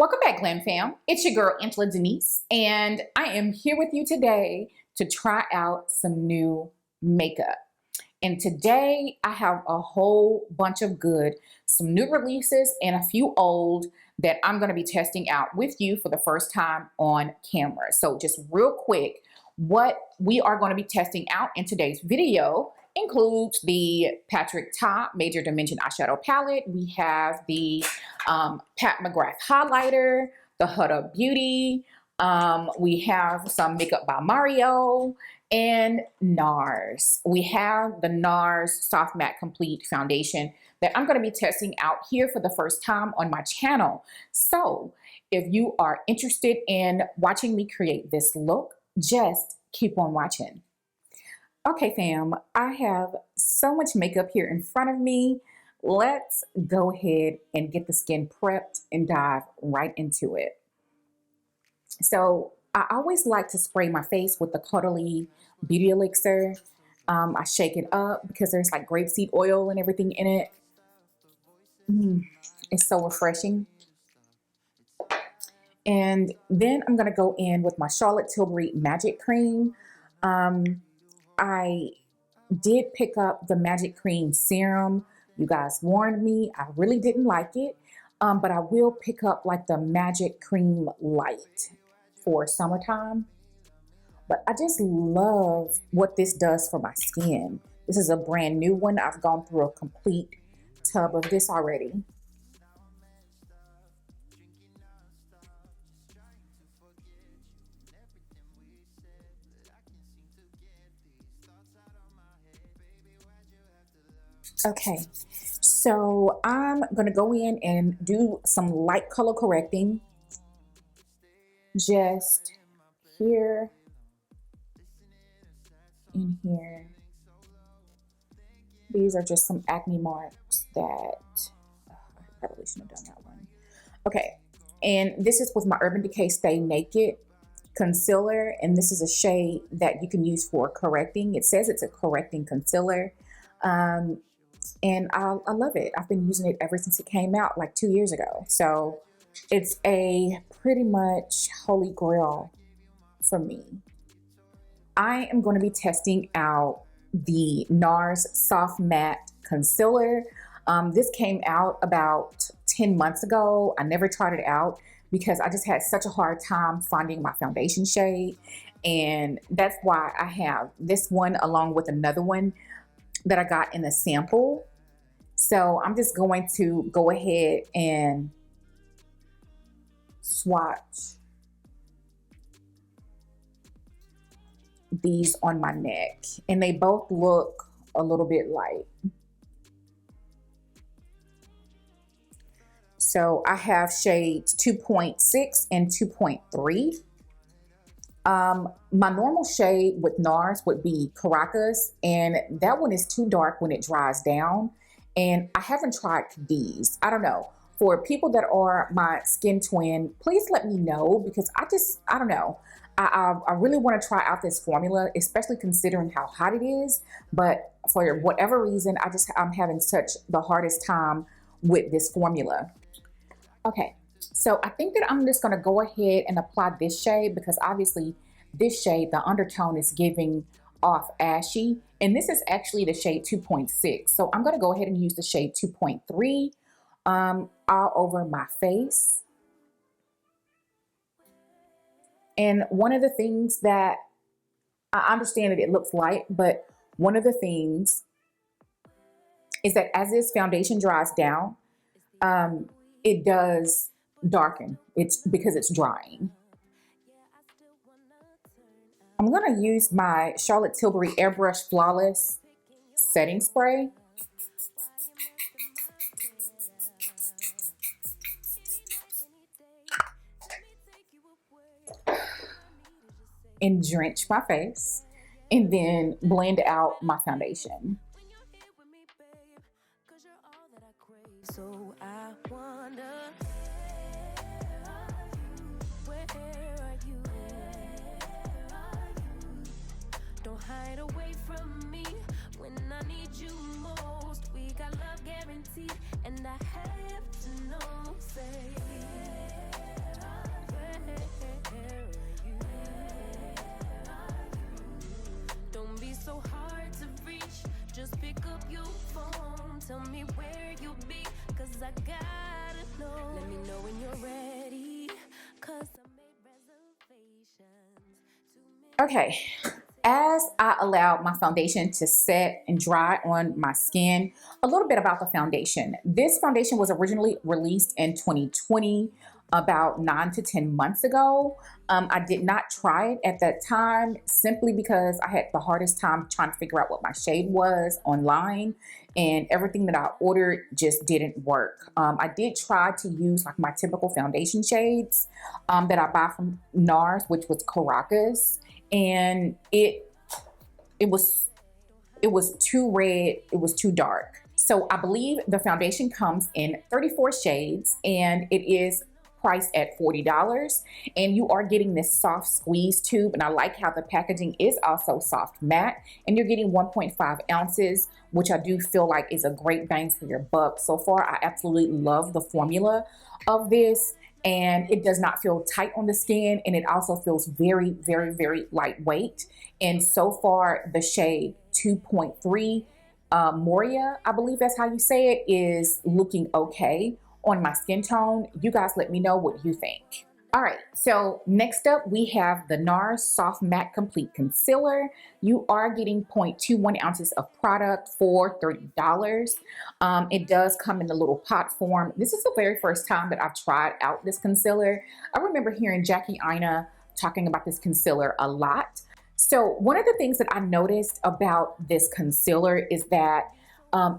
Welcome back, GlamFam. It's your girl, Angela Denise, and I am here with you today to try out some new makeup. And today I have a whole bunch of good, some new releases and a few old that I'm going to be testing out with you for the first time on camera. So just real quick, what we are going to be testing out in today's video includes the Patrick Ta Major Dimension Eyeshadow Palette. We have the Pat McGrath Highlighter, the Huda Beauty. We have some Makeup by Mario and NARS. We have the NARS Soft Matte Complete Foundation that I'm going to be testing out here for the first time on my channel. So if you are interested in watching me create this look, just keep on watching. Okay, fam, I have so much makeup here in front of me. Let's go ahead and get the skin prepped and dive right into it. So I always like to spray my face with the Cuddly Beauty Elixir. I shake it up because there's like grapeseed oil and everything in it. It's so refreshing. And then I'm going to go in with my Charlotte Tilbury Magic Cream. I did pick up the Magic Cream Serum. You guys warned me. I really didn't like it. But I will pick up like the Magic Cream Light for summertime. But I just love what this does for my skin. This is a brand new one. I've gone through a complete tub of this already. Okay, so I'm going to go in and do some light color correcting just here and here. These are just some acne marks that I probably shouldn't have done that one. Okay, and this is with my Urban Decay Stay Naked concealer, and this is a shade that you can use for correcting. It says it's a correcting concealer. And I love it. I've been using it ever since it came out like 2 years ago. So it's a pretty much holy grail for me. I am going to be testing out the NARS Soft Matte Concealer. This came out about 10 months ago. I never tried it out because I just had such a hard time finding my foundation shade. And that's why I have this one along with another one that I got in the sample. So I'm just going to go ahead and swatch these on my neck, and they both look a little bit light. So I have shades 2.6 and 2.3. My normal shade with NARS would be Caracas, and that one is too dark when it dries down. And I haven't tried these. I don't know. For people that are my skin twin, please let me know because I don't know. I really want to try out this formula, especially considering how hot it is. But for whatever reason, I'm having such the hardest time with this formula. Okay, so I think that I'm just going to go ahead and apply this shade because obviously this shade, the undertone is giving off ashy, and this is actually the shade 2.6. So I'm going to go ahead and use the shade 2.3 all over my face. And one of the things that I understand that it looks light, but one of the things is that as this foundation dries down, it does darken. It's because it's drying. I'm going to use my Charlotte Tilbury Airbrush Flawless Setting Spray. And drench my face and then blend out my foundation. So I wonder, where are you? Don't hide away from me when I need you most. We got love guaranteed, and I have to know, say Okay, as I allowed my foundation to set and dry on my skin, a little bit about the foundation. This foundation was originally released in 2020, about 9 to 10 months ago. I did not try it at that time simply because I had the hardest time trying to figure out what my shade was online, and everything that I ordered just didn't work. I did try to use like my typical foundation shades that I buy from NARS, which was Caracas, and it was too red, it was too dark. So I believe the foundation comes in 34 shades, and it is priced at $40, and you are getting this soft squeeze tube, and I like how the packaging is also soft matte, and you're getting 1.5 ounces, which I do feel like is a great bang for your buck. So far, I absolutely love the formula of this, and it does not feel tight on the skin, and it also feels very, very, very lightweight. And so far, the shade 2.3 MOOREA, I believe that's how you say it, is looking okay on my skin tone. You guys let me know what you think. All right, so next up we have the NARS Soft Matte Complete Concealer. You are getting 0.21 ounces of product for $30. It does come in the little pot form. This is the very first time that I've tried out this concealer. I remember hearing Jackie Aina talking about this concealer a lot. So one of the things that I noticed about this concealer is that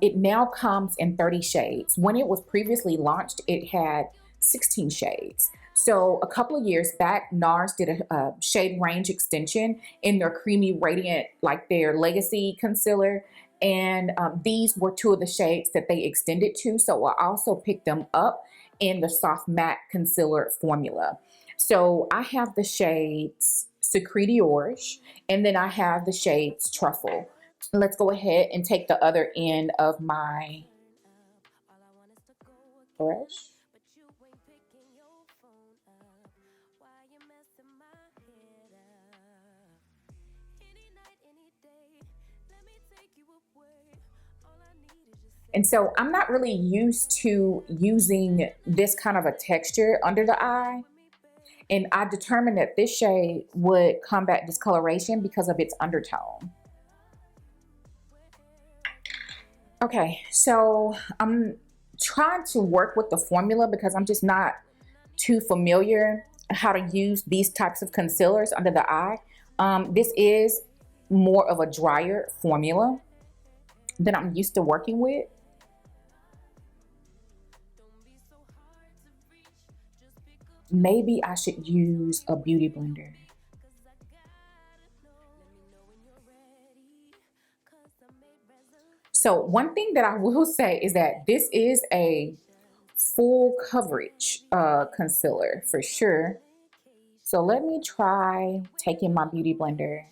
it now comes in 30 shades. When it was previously launched, it had 16 shades. So a couple of years back, NARS did a shade range extension in their Creamy Radiant, like their Legacy concealer. And these were two of the shades that they extended to. So I also picked them up in the Soft Matte Concealer formula. So I have the shades Sucre Orge, and then I have the shades Truffle. Let's go ahead and take the other end of my brush. And so I'm not really used to using this kind of a texture under the eye. And I determined that this shade would combat discoloration because of its undertone. Okay, so I'm trying to work with the formula because I'm just not too familiar how to use these types of concealers under the eye. This is more of a drier formula than I'm used to working with. Maybe I should use a beauty blender. So one thing that I will say is that this is a full coverage concealer for sure. So let me try taking my beauty blender.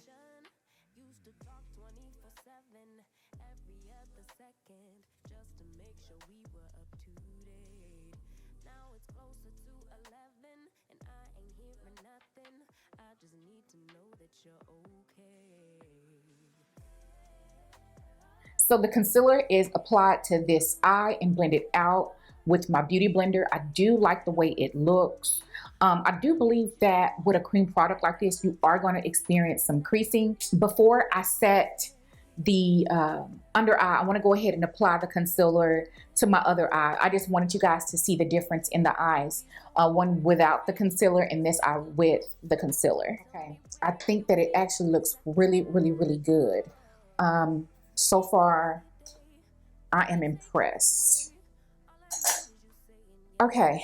So the concealer is applied to this eye and blended out with my beauty blender. I do like the way it looks. I do believe that with a cream product like this, you are going to experience some creasing. Before I set the under eye, I want to go ahead and apply the concealer to my other eye. I just wanted you guys to see the difference in the eyes. One without the concealer and this eye with the concealer. Okay, I think that it actually looks really, really, really good. So far, I am impressed. Okay,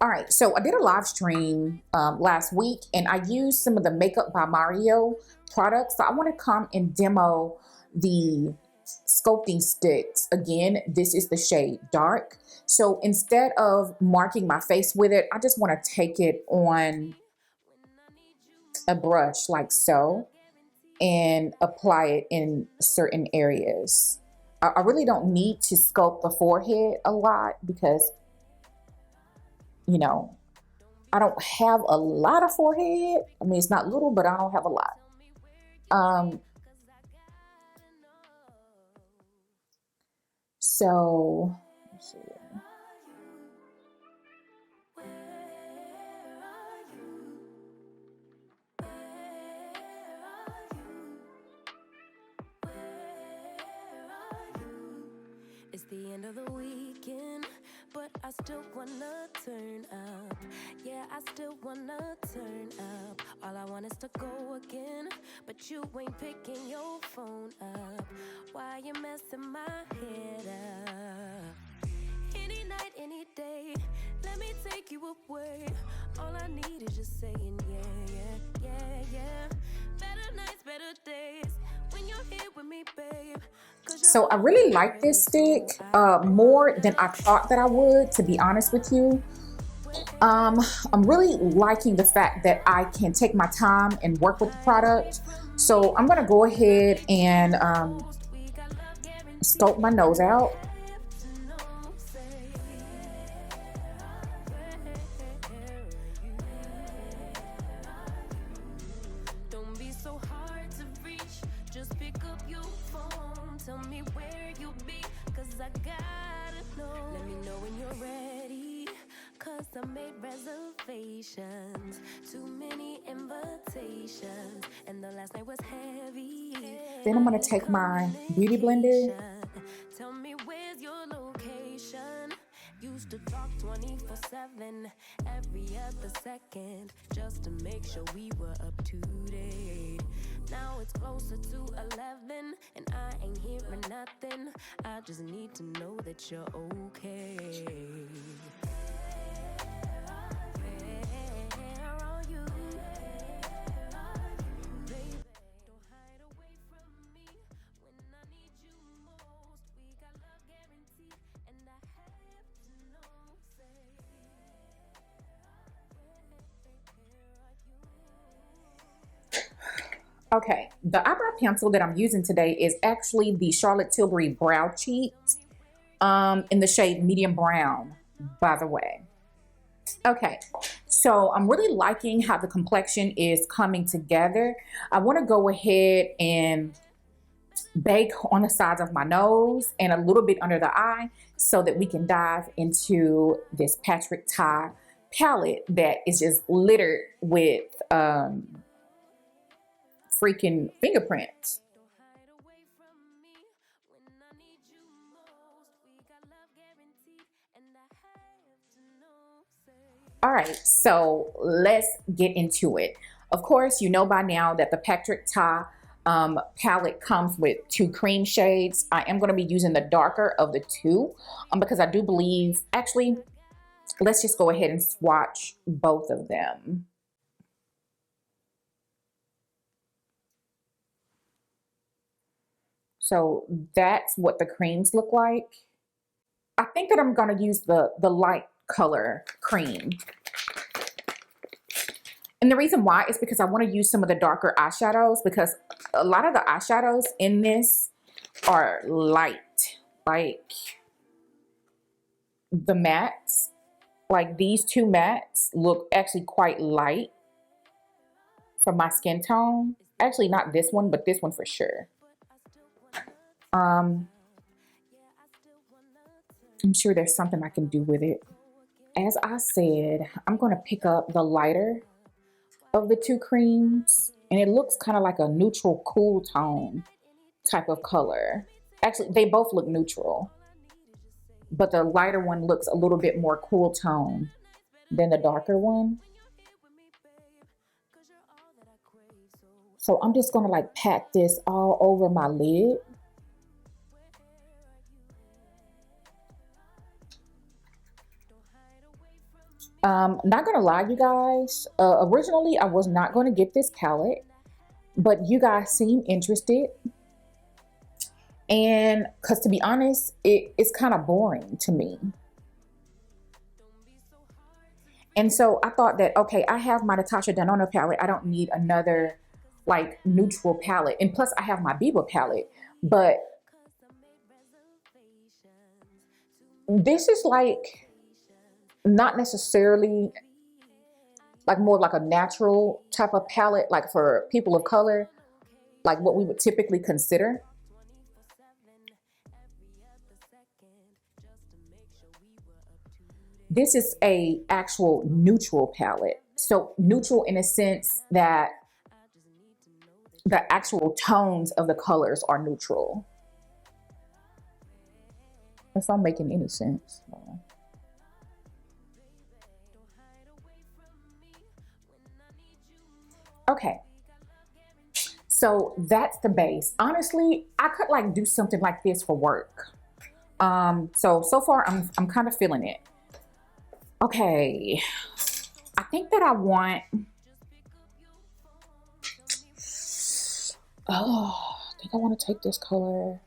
all right, so I did a live stream last week, and I used some of the Makeup by Mario products. So I want to come and demo the sculpting sticks. Again, this is the shade Dark. So instead of marking my face with it, I just want to take it on a brush like so and apply it in certain areas. I really don't need to sculpt the forehead a lot because, you know, I don't have a lot of forehead. I mean, it's not little, but I don't have a lot. So, let's see. the end of the weekend, but I still wanna turn up. Yeah, I still wanna turn up. All I want is to go again, but you ain't picking your phone up. Why you messing my head up? Any night, any day, let me take you away. All I need is just saying yeah, yeah, yeah, yeah. Better nights, better days, when you're here with me, babe. So I really like this stick more than I thought that I would, to be honest with you. I'm really liking the fact that I can take my time and work with the product. So I'm gonna go ahead and sculpt my nose out. Don't be so hard to reach, just pick up your phone. Tell me where you'll be, cause I gotta know. Let me know when you're ready, cause I made reservations. Too many invitations, and the last night was heavy. Then I'm gonna take my beauty blender. Tell me where's your location. Used to talk 24/7, every other second, just to make sure we were up to date. Now it's closer to 11, and I ain't hearing nothing. I just need to know that you're okay. Where are you? Baby, don't hide away from me when I need you most. We got love guaranteed, and I have to know, say, where are you? Okay, the eyebrow pencil that I'm using today is actually the Charlotte Tilbury Brow Cheat in the shade medium brown, by the way. Okay, so I'm really liking how the complexion is coming together. I want to go ahead and bake on the sides of my nose and a little bit under the eye so that we can dive into this Patrick Ta palette that is just littered with freaking fingerprints. All right, so let's get into it. Of course, you know by now that the Patrick Ta palette comes with 2 cream shades. I am going to be using the darker of the 2 because I do believe, actually, let's just go ahead and swatch both of them. So that's what the creams look like. I think that I'm going to use the light color cream. And the reason why is because I want to use some of the darker eyeshadows, because a lot of the eyeshadows in this are light. Like the mattes, like these 2 mattes look actually quite light for my skin tone. Actually, not this one, but this one for sure. I'm sure there's something I can do with it. As I said, I'm going to pick up the lighter of the 2 creams, and it looks kind of like a neutral cool tone type of color. Actually, they both look neutral, but the lighter one looks a little bit more cool tone than the darker one. So I'm just going to like pat this all over my lid. Not gonna lie, you guys, originally I was not going to get this palette, but you guys seem interested, and because to be honest, it's kind of boring to me. And so I thought that, okay, I have my Natasha Denona palette, I don't need another like neutral palette, and plus I have my Biba palette, but this is like not necessarily like more like a natural type of palette, like for people of color, like what we would typically consider. This is a actual neutral palette. So neutral in a sense that the actual tones of the colors are neutral. It's not making any sense. Okay. So that's the base. Honestly, I could like do something like this for work. So far I'm kind of feeling it. Okay. I think that I want, I think I want to take this color.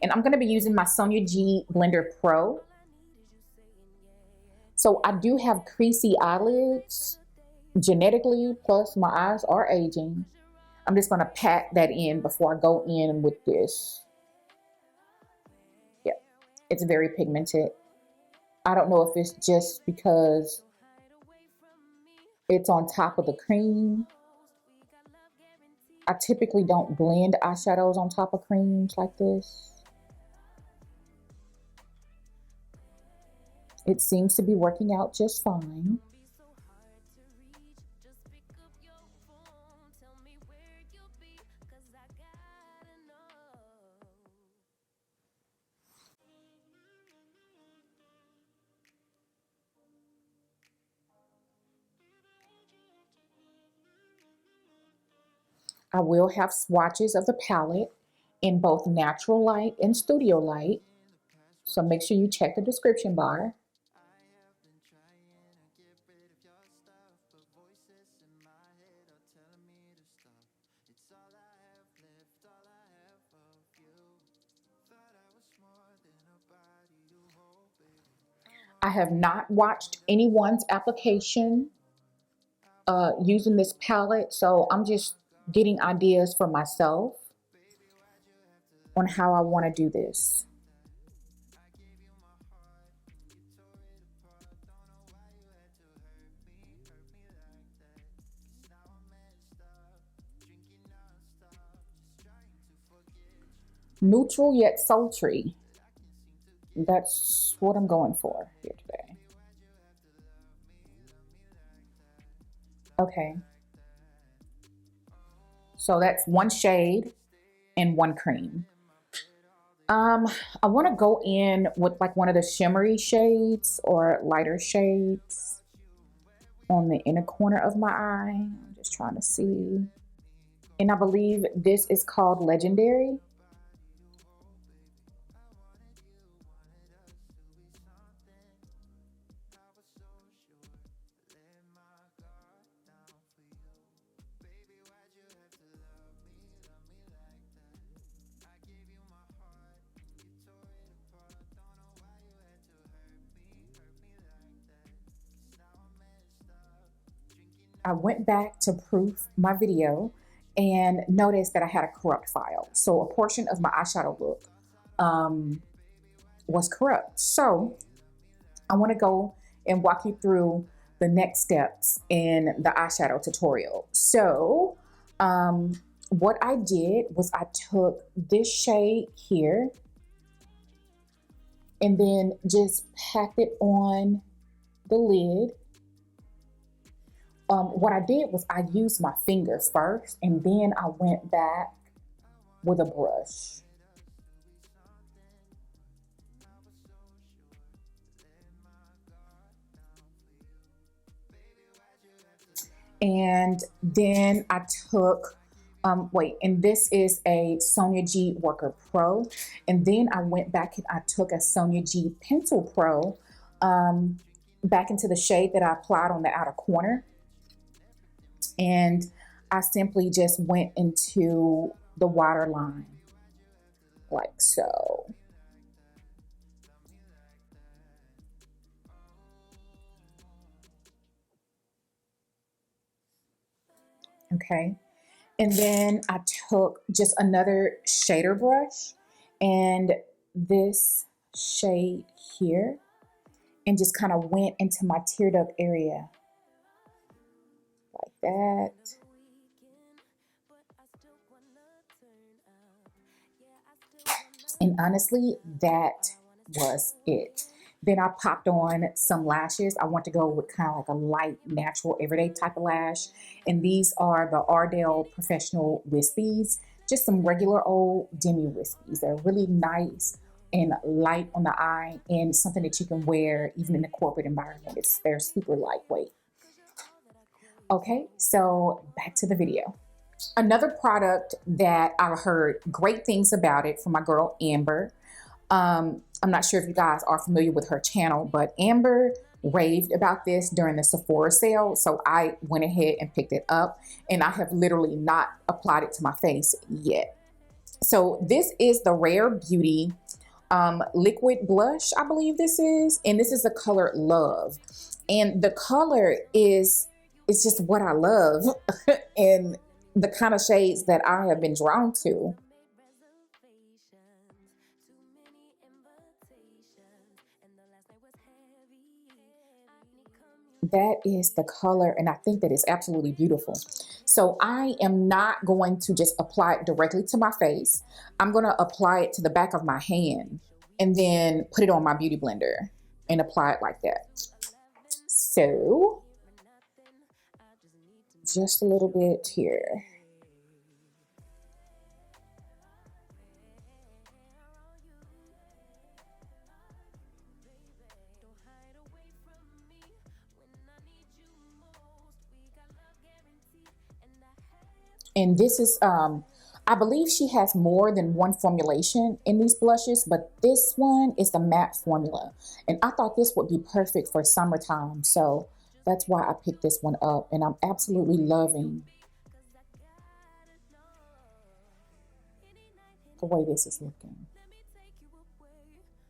And I'm going to be using my Sonia G Blender Pro. So I do have creasy eyelids genetically, plus my eyes are aging. I'm just going to pat that in before I go in with this. Yeah, it's very pigmented. I don't know if it's just because it's on top of the cream. I typically don't blend eyeshadows on top of creams like this. It seems to be working out just fine. I will have swatches of the palette in both natural light and studio light. So make sure you check the description bar. I have not watched anyone's application using this palette, so I'm just getting ideas for myself on how I want to do this. Neutral yet sultry. That's what I'm going for here today. Okay. So that's one shade and one cream. I want to go in with like one of the shimmery shades or lighter shades on the inner corner of my eye. I'm just trying to see. And I believe this is called Legendary. I went back to proof my video and noticed that I had a corrupt file. So a portion of my eyeshadow look was corrupt. So I want to go and walk you through the next steps in the eyeshadow tutorial. So what I did was I took this shade here and then just packed it on the lid. What I did was I used my finger first and then I went back with a brush. And then I took, and this is a Sonia G Worker Pro. And then I went back and I took a Sonia G Pencil Pro back into the shade that I applied on the outer corner. And I simply just went into the waterline like so. Okay. And then I took just another shader brush and this shade here and just kind of went into my tear duct area. Like that. And honestly, that was it. Then I popped on some lashes. I want to go with kind of like a light, natural, everyday type of lash. And these are the Ardell Professional Wispies. Just some regular old demi wispies. They're really nice, and light on the eye, and something that you can wear even in the corporate environment. They're super lightweight. Okay, so back to the video. Another product that I've heard great things about it from my girl Amber. I'm not sure if you guys are familiar with her channel, but Amber raved about this during the Sephora sale. So I went ahead and picked it up, and I have literally not applied it to my face yet. So this is the Rare Beauty liquid blush, I believe this is, and this is the color Love. And the color is just what I love and the kind of shades that I have been drawn to. That is the color, and I think that is absolutely beautiful. So I am not going to just apply it directly to my face. I'm going to apply it to the back of my hand and then put it on my beauty blender and apply it like that. So just a little bit here. And this is, I believe she has more than one formulation in these blushes, but this one is the matte formula. And I thought this would be perfect for summertime. So that's why I picked this one up. And I'm absolutely loving the way this is looking.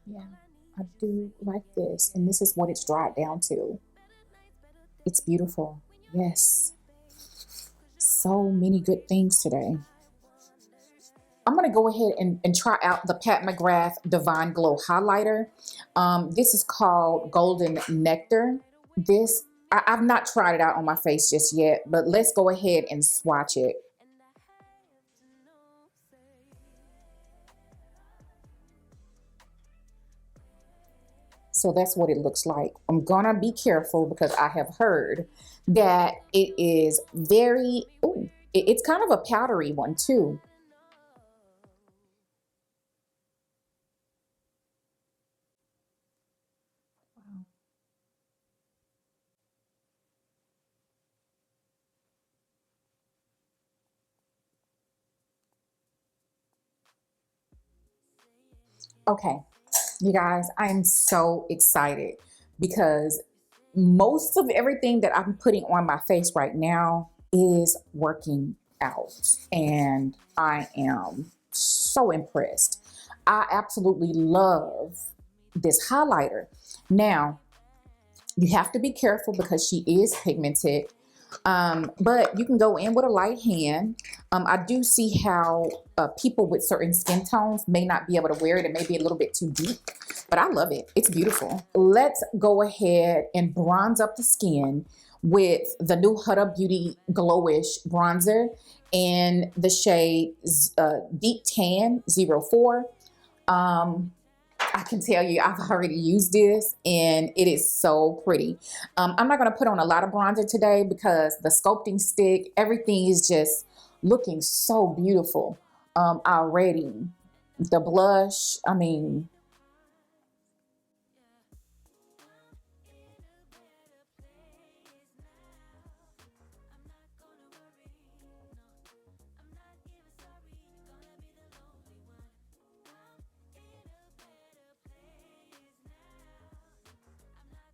Yeah, I do like this. And this is what it's dried down to. It's beautiful. Yes. So many good things today. I'm going to go ahead and try out the Pat McGrath Divine Glow Highlighter. This is called Golden Nectar. This, I've not tried it out on my face just yet, but let's go ahead and swatch it. So that's what it looks like. I'm gonna be careful because I have heard that it is very, ooh, it's kind of a powdery one too. Okay, you guys, I am so excited because most of everything that I'm putting on my face right now is working out, and I am so impressed. I absolutely love this highlighter. Now, you have to be careful because she is pigmented, but you can go in with a light hand. I do see how people with certain skin tones may not be able to wear it. It may be a little bit too deep, but I love it. It's beautiful. Let's go ahead and bronze up the skin with the new Huda Beauty Glowish bronzer in the shade Deep Tan 04. I can tell you I've already used this and it is so pretty. I'm not going to put on a lot of bronzer today because the sculpting stick, everything is just looking so beautiful already. The blush, I mean,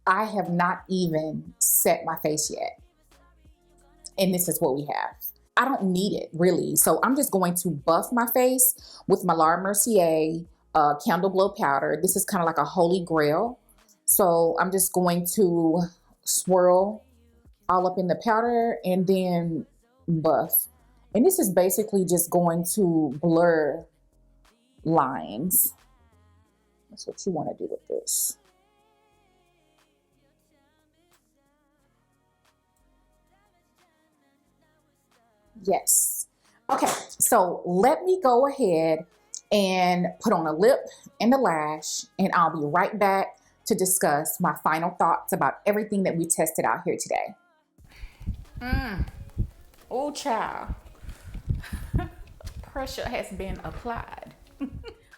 I have not even set my face yet. And this is what we have. I don't need it really. So I'm just going to buff my face with my Laura Mercier Candle Glow Powder. This is kind of like a holy grail. So I'm just going to swirl all up in the powder and then buff. And this is basically just going to blur lines. That's what you want to do with this. Yes. Okay, so let me go ahead and put on a lip and a lash, and I'll be right back to discuss my final thoughts about everything that we tested out here today. Oh, child. Pressure has been applied.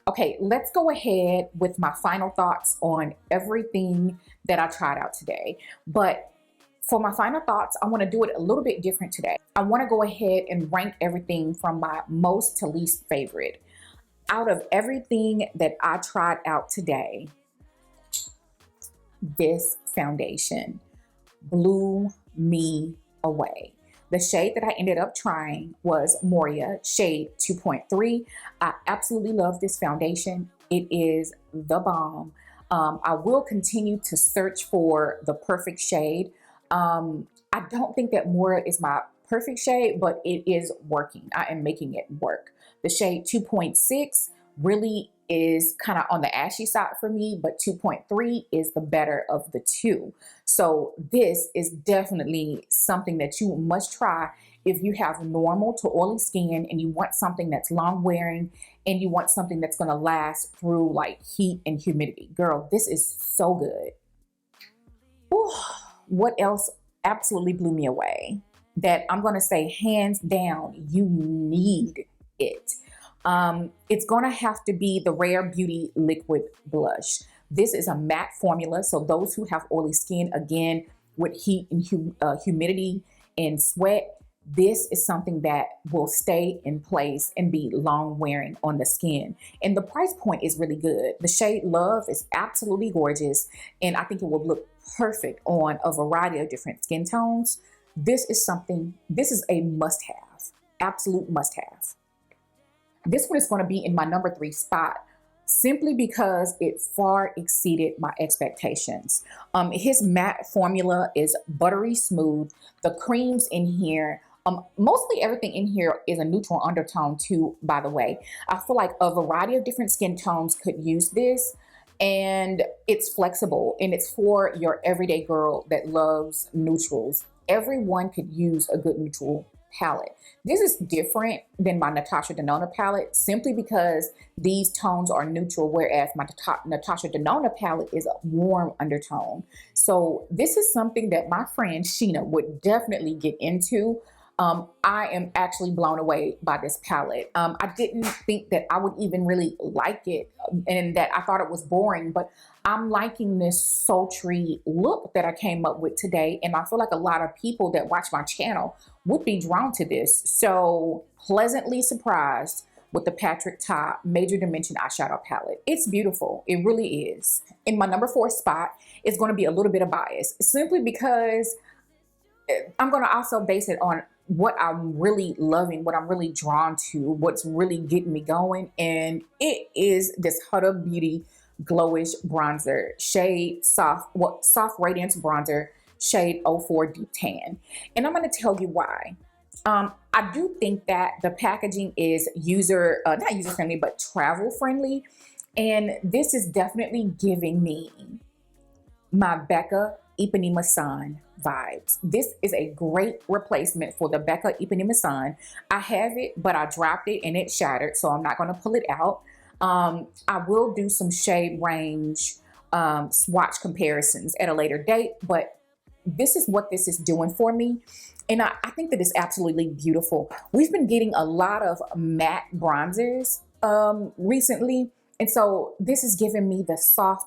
Okay. Okay, let's go ahead with my final thoughts on everything that I tried out today. But for my final thoughts, I want to do it a little bit different today. I want to go ahead and rank everything from my most to least favorite. Out of everything that I tried out today, this foundation blew me away. The shade that I ended up trying was MOOREA shade 2.3. I absolutely love this foundation. It is the bomb. I will continue to search for the perfect shade. I don't think that MOOREA is my perfect shade, but it is working. I am making it work. The shade 2.6 really is kind of on the ashy side for me, but 2.3 is the better of the two. So this is definitely something that you must try if you have normal to oily skin and you want something that's long wearing and you want something that's going to last through like heat and humidity. Girl, this is so good. Whew. What else absolutely blew me away that I'm going to say hands down, you need it. It's going to have to be the Rare Beauty Liquid Blush. This is a matte formula, so those who have oily skin, again, with heat and humidity and sweat, this is something that will stay in place and be long wearing on the skin. And the price point is really good. The shade Love is absolutely gorgeous, and I think it will look perfect on a variety of different skin tones. This is a must-have, absolute must-have. This one is going to be in my number 3 spot simply because it far exceeded my expectations. His matte formula is buttery smooth. The creams in here, mostly everything in here is a neutral undertone too, by the way. I feel like a variety of different skin tones could use this, and it's flexible and it's for your everyday girl that loves neutrals. Everyone could use a good neutral palette. This is different than my Natasha Denona palette simply because these tones are neutral, whereas my Natasha Denona palette is a warm undertone. So this is something that my friend Sheena would definitely get into. I am actually blown away by this palette. I didn't think that I would even really like it and that I thought it was boring, but I'm liking this sultry look that I came up with today. And I feel like a lot of people that watch my channel would be drawn to this. So pleasantly surprised with the Patrick Ta Major Dimension Eyeshadow Palette. It's beautiful. It really is. In my number 4 spot is going to be a little bit of bias simply because I'm going to also base it on what I'm really loving, what I'm really drawn to, what's really getting me going. And it is this Huda Beauty Glowish Bronzer, shade Soft Radiance Bronzer, shade 04 Deep Tan. And I'm going to tell you why. I do think that the packaging is not user friendly, but travel friendly. And this is definitely giving me my Becca Ipanema Sun vibes. This is a great replacement for the Becca Ipanema Sun. I have it, but I dropped it and it shattered, so I'm not going to pull it out. I will do some shade range swatch comparisons at a later date, but this is what this is doing for me. And I think that it's absolutely beautiful. We've been getting a lot of matte bronzers recently. And so this is giving me the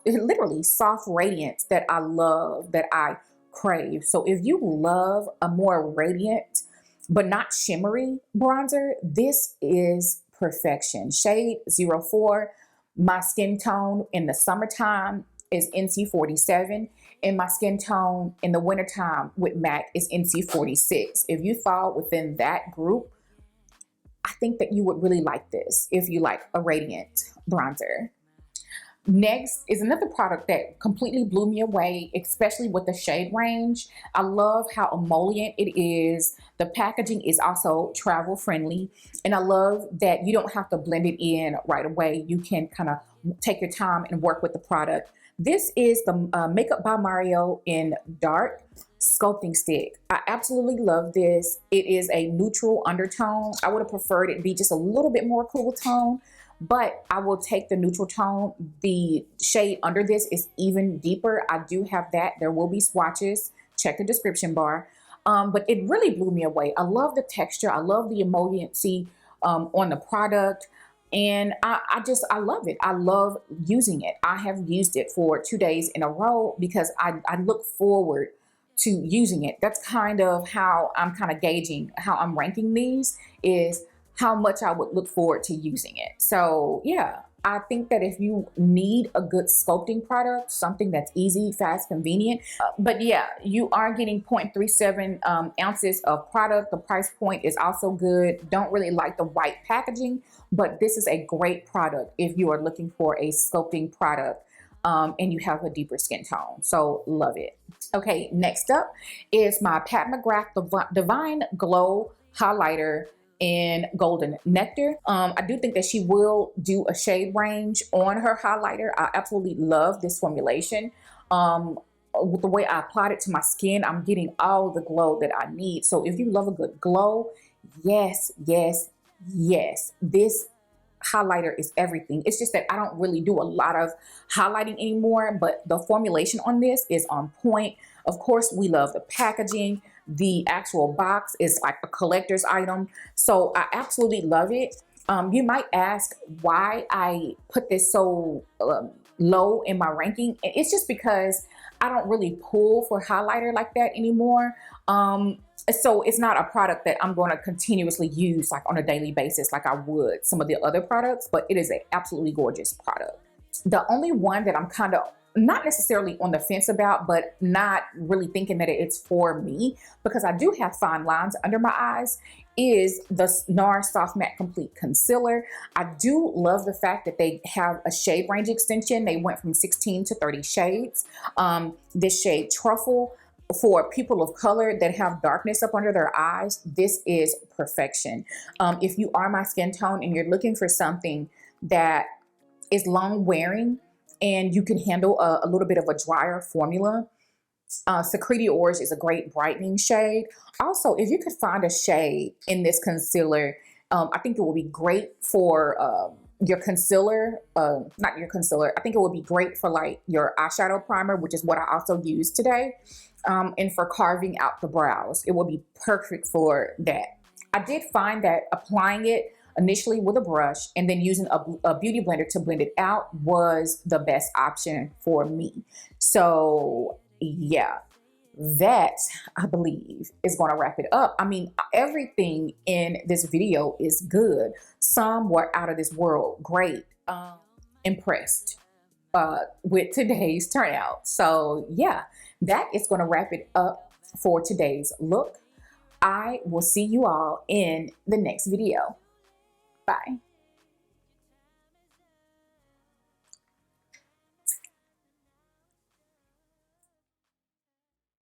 literally soft radiance that I love, that I crave. So if you love a more radiant, but not shimmery bronzer, this is perfection. Shade 04, my skin tone in the summertime is NC47, and my skin tone in the wintertime with MAC is NC46. If you fall within that group, I think that you would really like this if you like a radiant bronzer. Next is another product that completely blew me away, especially with the shade range. I love how emollient it is. The packaging is also travel friendly. And I love that you don't have to blend it in right away. You can kind of take your time and work with the product. This is the Makeup by Mario in Dark Sculpting Stick. I absolutely love this. It is a neutral undertone. I would have preferred it be just a little bit more cool tone, but I will take the neutral tone. The shade under this is even deeper. I do have that. There will be swatches. Check the description bar. But it really blew me away. I love the texture. I love the emolliency on the product. And I love it. I love using it. I have used it for 2 days in a row because I look forward to using it. That's kind of how I'm kind of gauging how I'm ranking these, is how much I would look forward to using it. So yeah, I think that if you need a good sculpting product, something that's easy, fast, convenient, but yeah, you are getting 0.37 ounces of product. The price point is also good. Don't really like the white packaging, but this is a great product if you are looking for a sculpting product and you have a deeper skin tone. So love it. Okay, next up is my Pat McGrath Divine Glow Highlighter in Golden Nectar. I do think that she will do a shade range on her highlighter. I absolutely love this formulation. With the way I applied it to my skin, I'm getting all the glow that I need. So if you love a good glow, yes, yes, yes, this highlighter is everything. It's just that I don't really do a lot of highlighting anymore, but the formulation on this is on point. Of course, we love the packaging. The actual box is like a collector's item. So I absolutely love it. You might ask why I put this so low in my ranking. It's just because I don't really pull for highlighter like that anymore. So it's not a product that I'm going to continuously use like on a daily basis like I would some of the other products, but it is an absolutely gorgeous product. The only one that I'm kind of not necessarily on the fence about, but not really thinking that it's for me, because I do have fine lines under my eyes, is the NARS Soft Matte Complete Concealer. I do love the fact that they have a shade range extension. They went from 16 to 30 shades. This shade Truffle, for people of color that have darkness up under their eyes, this is perfection. If you are my skin tone and you're looking for something that is long wearing and you can handle a little bit of a drier formula, Sucre Orge is a great brightening shade. Also, if you could find a shade in this concealer, I think it will be great for your concealer, not your concealer. I think it would be great for like your eyeshadow primer, which is what I also used today. And for carving out the brows, it would be perfect for that. I did find that applying it initially with a brush and then using a beauty blender to blend it out was the best option for me. So yeah, that I believe is going to wrap it up. I mean, everything in this video is good. Some were out of this world. Great. Impressed with today's turnout. So yeah, that is going to wrap it up for today's look. I will see you all in the next video. Bye.